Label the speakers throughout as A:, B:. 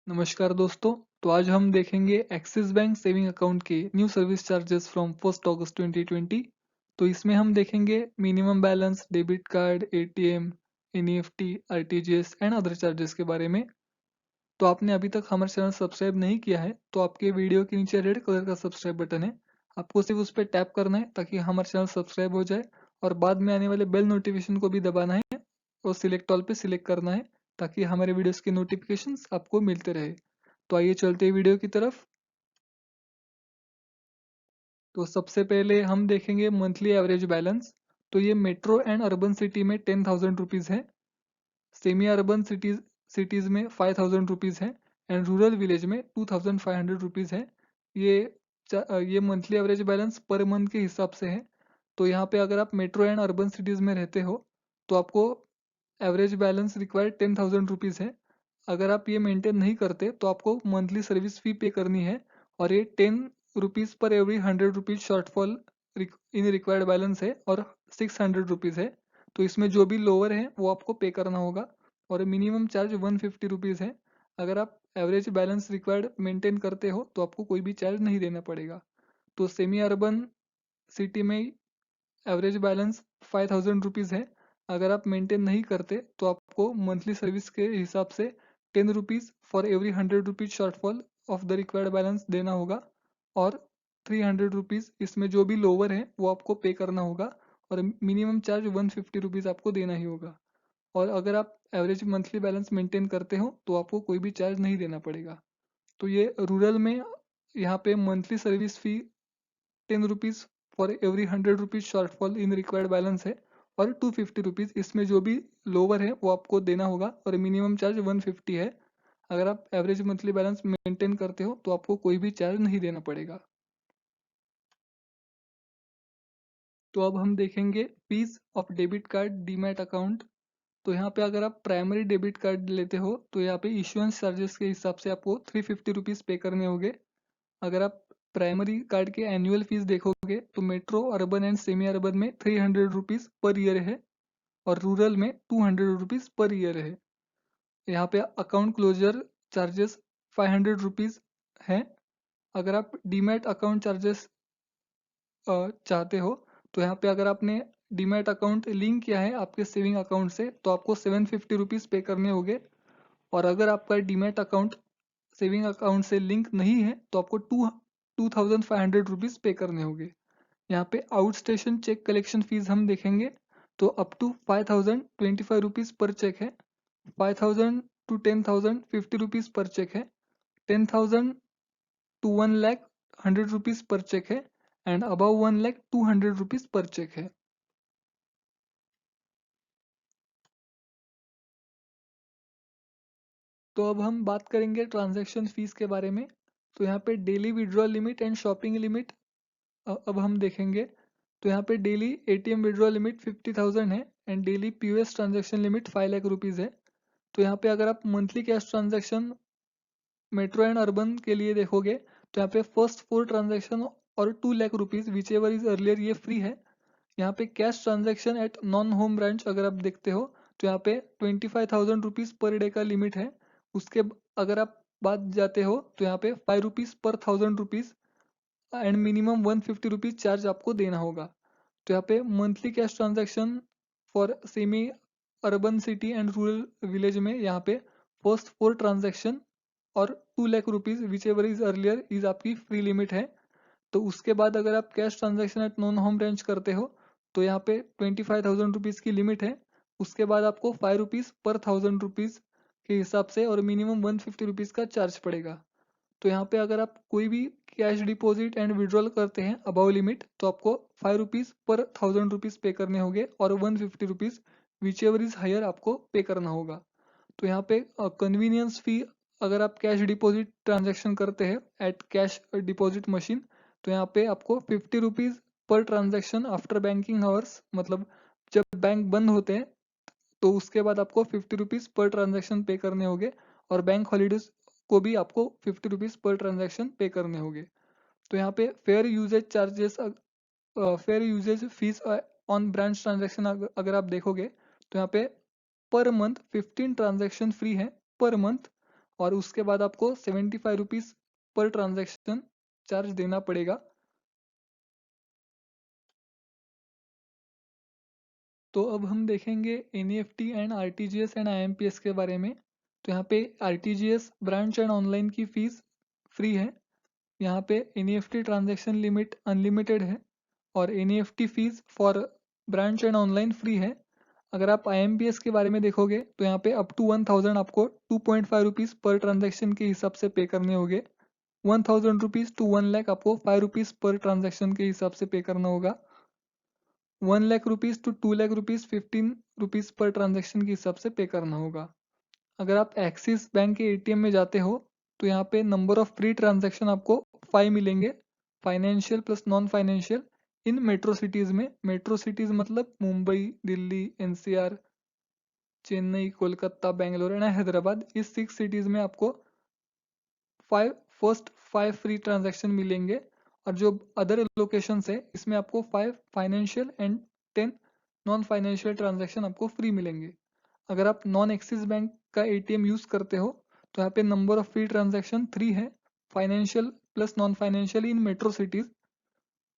A: नमस्कार दोस्तों। तो आज हम देखेंगे एक्सिस बैंक सेविंग अकाउंट के न्यू सर्विस चार्जेस फ्रॉम 1 अगस्त 2020। तो इसमें हम देखेंगे minimum balance, debit card, ATM, NEFT, RTGS and other charges के बारे में। तो आपने अभी तक हमारा चैनल सब्सक्राइब नहीं किया है तो आपके वीडियो के नीचे रेड कलर का सब्सक्राइब बटन है, आपको सिर्फ उस पर टैप करना है ताकि हमारा चैनल सब्सक्राइब हो जाए और बाद में आने वाले बेल नोटिफिकेशन को भी दबाना है और सिलेक्ट ऑल पे सिलेक्ट करना है ताकि हमारे वीडियोस की नोटिफिकेशंस आपको मिलते रहे। तो आइए चलते हैं वीडियो की तरफ। तो सबसे पहले हम देखेंगे मंथली एवरेज बैलेंस। तो ये मेट्रो एंड अर्बन सिटी में 10,000 रुपीज़ है, सेमी अर्बन सिटीज़ में 5,000 रुपीज़ है एंड रूरल विलेज में 2,500 रुपीज़ है। ये ये monthly average balance per month के हिसाब से है। तो यहाँ पे अगर आप मेट्रो एंड अर्बन सिटीज़ में रहते हो तो आपको एवरेज बैलेंस रिक्वायर्ड 10,000 रुपीज़ है। अगर आप ये मेंटेन नहीं करते तो आपको मंथली सर्विस फी पे करनी है और ये 10 रुपीज़ पर एवरी 100 रुपीज़ शॉर्टफॉल इन रिक्वायर्ड बैलेंस है और 600 रुपीज़ है। तो इसमें जो भी लोअर है वो आपको पे करना होगा और मिनिमम चार्ज 150 रुपीज़ है। अगर आप एवरेज बैलेंस रिक्वायर्ड मेंटेन करते हो तो आपको कोई भी चार्ज नहीं देना पड़ेगा। तो सेमी अर्बन सिटी में एवरेज बैलेंस 5,000 रुपीज़ है। अगर आप मेंटेन नहीं करते तो आपको मंथली सर्विस के हिसाब से 10 rupees for every 100 rupees shortfall of the required balance देना होगा और 300 रुपीज़ इसमें जो भी लोअर है वो आपको पे करना होगा और मिनिमम चार्ज 150 रुपीज़ आपको देना ही होगा। और अगर आप एवरेज मंथली बैलेंस मेंटेन करते हो तो आपको कोई भी चार्ज नहीं देना पड़ेगा। तो ये रूरल में यहाँ पे monthly service fee 10 rupees for every 100 rupees shortfall in required balance है और 250 रुपीज़ इसमें जो भी लोअर है वो आपको देना होगा और मिनिमम चार्ज 150 है। अगर आप एवरेज मंथली बैलेंस मेंटेन करते हो तो आपको कोई भी चार्ज नहीं देना पड़ेगा। तो अब हम देखेंगे fees of debit card demat account. तो यहाँ पे अगर आप प्राइमरी डेबिट कार्ड लेते हो तो यहाँ पे इश्योरेंस चार्जेस के हिसाब से आपको 350 रुपीज़ पे करने होंगे। अगर आप प्राइमरी कार्ड के एनुअल फीस देखोगे तो metro, urban and semi urban में 300 रुपीज़ पर ईयर है और रूरल में 200 रुपीज़ पर ईयर है। यहाँ पे अकाउंट क्लोजर चार्जेस 500 रुपीज़ हैं। अगर आप डीमैट अकाउंट चार्जेस चाहते हो तो यहाँ पे अगर आपने डीमैट अकाउंट लिंक किया है आपके सेविंग अकाउंट से तो आपको 750 रुपीज़ पे करने होंगे। और अगर आपका डीमैट अकाउंट सेविंग अकाउंट से लिंक नहीं है तो आपको 2,500 रुपीज़ पे करने होंगे। यहाँ पे outstation cheque collection fees हम देखेंगे तो अप टू 5,025 पर चेक है, 5,000 टू 10,000 50 रुपीज़ पर चेक है, 10,000 टू 1 लाख 100 रुपीज़ पर चेक है एंड अबव 1 लाख 200 रुपीज़ पर चेक है। तो अब हम बात करेंगे ट्रांजैक्शन फीस के बारे में। तो यहाँ पे daily withdrawal limit and shopping limit अब हम देखेंगे। तो यहाँ पे डेली एटीएम विड्रॉल लिमिट 50,000 है and daily POS transaction limit 5 lakh rupees है। तो यहाँ पे अगर आप monthly cash transaction metro and urban के लिए देखोगे तो यहाँ पे फर्स्ट 4 ट्रांजैक्शन और 2 lakh rupees whichever is earlier ये फ्री है। यहाँ पे cash transaction at non home branch अगर आप देखते हो तो यहाँ पे 25,000 रुपीज़ पर डे का लिमिट है। उसके अगर आप बाद जाते हो तो यहाँ पे 5 rupees per 1,000 rupees and minimum 150 rupees charge आपको देना होगा। तो यहाँ पे monthly cash transaction for semi urban city and rural village में यहाँ पे फर्स्ट 4 ट्रांजैक्शन और 2 lakh rupees whichever is earlier is आपकी फ्री लिमिट है। तो उसके बाद अगर आप cash transaction at non home branch करते हो तो यहाँ पे 25,000 रुपीज़ की लिमिट है। उसके बाद आपको 5 रुपीज़ पर 1,000 रुपीज़ के हिसाब से और मिनिमम 150 रुपीज़ का चार्ज पड़ेगा। तो यहाँ पे अगर आप कोई भी कैश डिपॉजिट एंड विड्रॉल करते हैं अबाव लिमिट तो आपको 5 रुपीज़ पर 1,000 रुपीज़ पे करने होंगे और 150 rupees whichever is higher आपको पे करना होगा। तो यहाँ पे कन्वीनियंस फी अगर आप कैश डिपॉजिट ट्रांजैक्शन करते हैं एट कैश डिपॉजिट मशीन तो यहाँ पे आपको 50 rupees per transaction after banking hours, मतलब जब बैंक बंद होते हैं तो उसके बाद आपको 50 रुपीज़ पर ट्रांजैक्शन पे करने होंगे और बैंक हॉलीडेज को भी आपको 50 रुपीज़ पर ट्रांजैक्शन पे करने होंगे। तो यहाँ पे fair usage charges, fair usage fees on branch transaction अगर आप देखोगे तो यहाँ पे पर मंथ 15 ट्रांजैक्शन फ्री है पर मंथ और उसके बाद आपको 75 रुपीज़ पर ट्रांजैक्शन चार्ज देना पड़ेगा। तो अब हम देखेंगे NEFT and RTGS and IMPS के बारे में। तो यहाँ पे आरटीजीएस ब्रांच एंड ऑनलाइन की फीस फ्री है। यहाँ पे एनईएफटी ट्रांजैक्शन लिमिट अनलिमिटेड है और NEFT fees for branch and online free है। अगर आप आईएमपीएस के बारे में देखोगे तो यहाँ पे अप टू 1000 आपको 2.5 रुपीज़ पर ट्रांजैक्शन के हिसाब से पे करने होंगे। 1000 रुपीज़ टू 1 लाख आपको 5 रुपीज़ पर ट्रांजैक्शन के हिसाब से पे करना होगा। 1 lakh rupees to 2 lakh rupees 15 rupees per transaction के हिसाब से पे करना होगा। अगर आप एक्सिस बैंक के एटीएम में जाते हो तो यहाँ पे नंबर ऑफ फ्री ट्रांजैक्शन आपको 5 मिलेंगे, फाइनेंशियल प्लस नॉन फाइनेंशियल इन मेट्रो सिटीज़ में। मेट्रो सिटीज़ मतलब मुंबई, दिल्ली, एनसीआर, चेन्नई, कोलकाता, बेंगलोर एंड हैदराबाद। इस 6 सिटीज़ में आपको 5 फ्री ट्रांजैक्शन मिलेंगे और जो अदर लोकेशंस है इसमें आपको 5 financial and 10 non financial transaction आपको फ्री मिलेंगे। अगर आप नॉन एक्सिस बैंक का एटीएम यूज़ करते हो तो यहाँ पे नंबर ऑफ फ्री ट्रांजैक्शन 3 है, फाइनेंशियल प्लस नॉन फाइनेंशियल इन मेट्रो सिटीज़।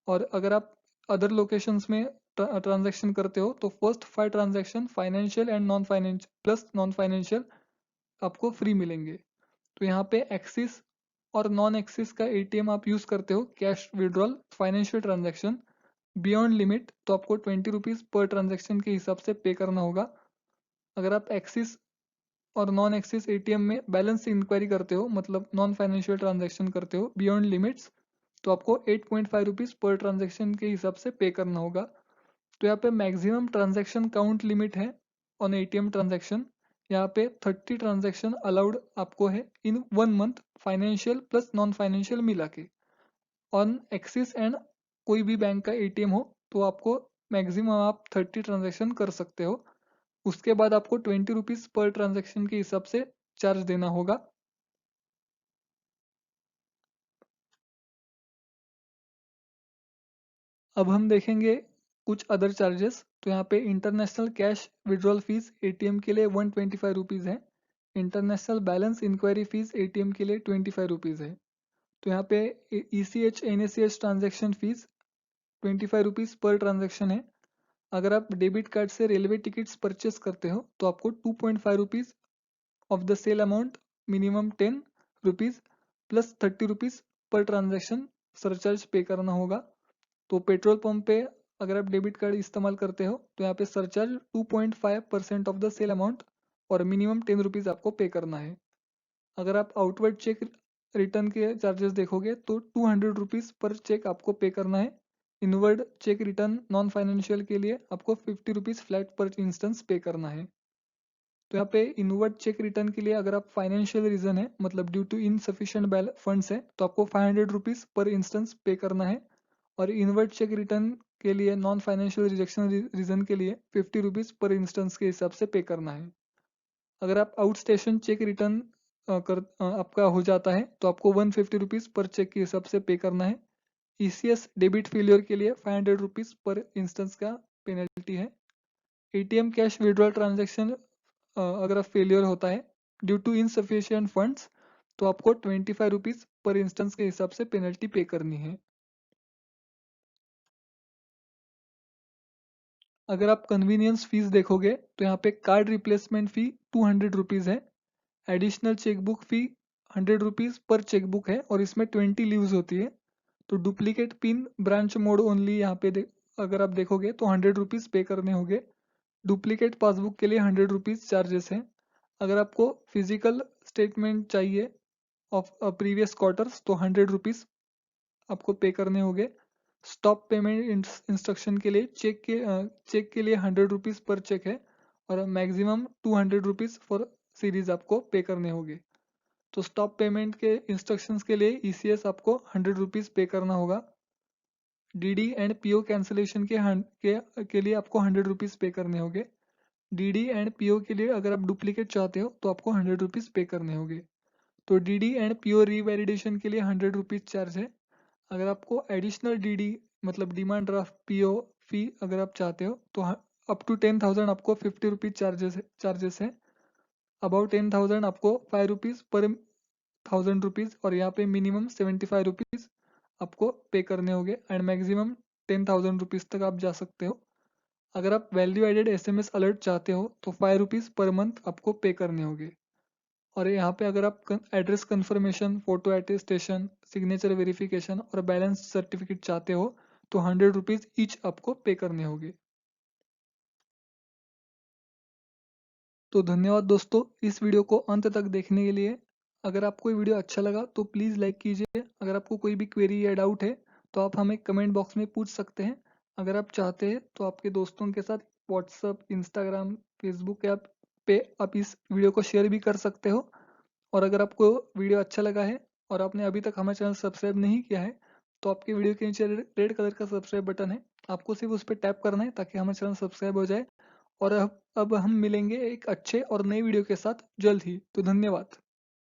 A: और अगर आप अदर लोकेशंस में ट्रांजैक्शन करते हो तो first 5 transaction financial and non financial plus non financial आपको फ्री मिलेंगे। तो यहाँ पे एक्सिस और नॉन एक्सिस का एटीएम आप यूज़ करते हो cash withdrawal financial transaction beyond limit तो आपको 20 रुपीज़ पर ट्रांजैक्शन के हिसाब से पे करना होगा। अगर आप एक्सिस और नॉन एक्सिस एटीएम में बैलेंस इंक्वायरी करते हो मतलब नॉन फाइनेंशियल ट्रांजैक्शन करते हो बियॉन्ड लिमिट्स तो आपको 8.5 रुपीज़ पर ट्रांजैक्शन के हिसाब से पे करना होगा। तो यहाँ पे मैक्सिमम ट्रांजैक्शन काउंट लिमिट है ऑन एटीएम ट्रांजैक्शन। यहाँ पे 30 ट्रांजैक्शन अलाउड आपको है इन 1 month financial plus non financial मिला के। ऑन एक्सिस एंड कोई भी बैंक का एटीएम हो तो आपको मैक्सिमम आप 30 ट्रांजैक्शन कर सकते हो। उसके बाद आपको 20 रुपीज़ पर ट्रांजैक्शन के हिसाब से चार्ज देना होगा। अब हम देखेंगे कुछ अदर चार्जेस। तो यहाँ पे international cash withdrawal fees ATM के लिए 125 रुपीज़ है। International balance inquiry fees ATM के लिए 25 रुपीज़ है। तो यहाँ पे ECH NACH transaction fees 25 rupees per transaction है। अगर आप डेबिट कार्ड से रेलवे टिकट्स परचेस करते हो तो आपको 2.5 rupees of the sale amount minimum 10 rupees plus 30 rupees per transaction surcharge pay करना होगा। तो पेट्रोल पंप पे अगर आप डेबिट कार्ड इस्तेमाल करते हो तो यहाँ पे surcharge 2.5% of the sale amount और मिनिमम 10 रुपीज़ आपको पे करना है। अगर आप आउटवर्ड चेक रिटर्न के चार्जेस देखोगे तो 200 रुपीज़ पर चेक आपको पे करना है। Inward check return non financial के लिए आपको 50 रुपीज़ फ्लैट पर इंस्टेंस पे करना है। तो यहाँ पे इनवर्ड चेक रिटर्न के लिए अगर आप फाइनेंशियल रीजन है मतलब ड्यू टू इनसफिशिएंट फंड्स है तो आपको 500 रुपीज़ पर इंस्टेंस पे करना है। और इनवर्ट चेक रिटर्न के लिए नॉन फाइनेंशियल रिजेक्शन रीजन के लिए 50 रुपीज़ पर इंस्टेंस के हिसाब से पे करना है। अगर आप आउट स्टेशन चेक रिटर्न आपका हो जाता है तो आपको 150 रुपीज़ पर चेक के हिसाब से पे करना है। ईसीएस डेबिट फेलियर के लिए 500 रुपीज़ पर इंस्टेंस का पेनल्टी है। एटीएम कैश विड्रॉल ट्रांजैक्शन अगर आप फेलियर होता है ड्यू टू इनसफिशिएंट फंड्स तो आपको 25 रुपीज़ पर इंस्टेंस के हिसाब से पेनल्टी पे करनी है। अगर आप कन्वीनियंस फीस देखोगे तो यहाँ पे कार्ड रिप्लेसमेंट फ़ी 200 रुपीज़ है। एडिशनल चेकबुक फ़ी 100 रुपीज़ पर चेकबुक है और इसमें 20 लीव्स होती है। तो duplicate pin branch mode only यहाँ पे अगर आप देखोगे तो 100 रुपीज़ पे करने होंगे। डुप्लीकेट पासबुक के लिए 100 रुपीज़ चार्जेस हैं। अगर आपको फिजिकल स्टेटमेंट चाहिए ऑफ प्रीवियस क्वार्टर्स तो 100 रुपीज़ आपको पे करने होंगे। स्टॉप पेमेंट इंस्ट्रक्शन के लिए चेक के लिए 100 रुपीज़ पर चेक है और मैक्सिमम 200 रुपीज़ फॉर सीरीज आपको पे करने होंगे। तो स्टॉप पेमेंट के इंस्ट्रक्शंस के लिए ईसीएस आपको 100 रुपीज़ पे करना होगा। डीडी एंड पीओ कैंसिलेशन के लिए आपको 100 रुपीज़ पे करने होंगे। डीडी एंड पीओ के लिए अगर आप डुप्लीकेट चाहते हो तो आपको 100 रुपीज़ पे करने होंगे। तो डीडी एंड पीओ रीवैलिडेशन के लिए 100 रुपीज़ चार्ज है। अगर आपको एडिशनल डीडी मतलब डिमांड ड्राफ्ट पीओ फी अगर आप चाहते हो तो अप टू 10,000 आपको 50 रुपीज़ चार्जेस है। अबाउ 10,000 आपको 5 रुपीज़ पर 1000 रुपीज़, और यहाँ पे मिनिमम 75 रुपीज़ आपको पे करने होंगे एंड मैक्सिमम 10,000 रुपीज़ तक आप जा सकते हो। अगर आप वैल्यू एडेड एसएमएस अलर्ट चाहते हो तो 5 रुपीज़ पर मंथ आपको पे करने होंगे। और यहाँ पे अगर आप address confirmation, photo attestation, signature verification और बैलेंस सर्टिफिकेट चाहते हो तो 100 रुपीज़ ईच आपको पे करने होंगे। तो धन्यवाद दोस्तों इस वीडियो को अंत तक देखने के लिए। अगर आपको ये वीडियो अच्छा लगा तो प्लीज़ लाइक कीजिए। अगर आपको कोई भी क्वेरी या डाउट है तो आप हमें कमेंट बॉक्स में पूछ सकते हैं। अगर आप चाहते हैं तो आपके दोस्तों के साथ व्हाट्सअप, इंस्टाग्राम, फेसबुक ऐप पे आप इस वीडियो को शेयर भी कर सकते हो। और अगर आपको वीडियो अच्छा लगा है और आपने अभी तक हमारा चैनल सब्सक्राइब नहीं किया है तो आपके वीडियो के नीचे रेड कलर का सब्सक्राइब बटन है, आपको सिर्फ उस पर टैप करना है ताकि हमारा चैनल सब्सक्राइब हो जाए। और अब हम मिलेंगे एक अच्छे और नए वीडियो के साथ जल्द ही। तो धन्यवाद।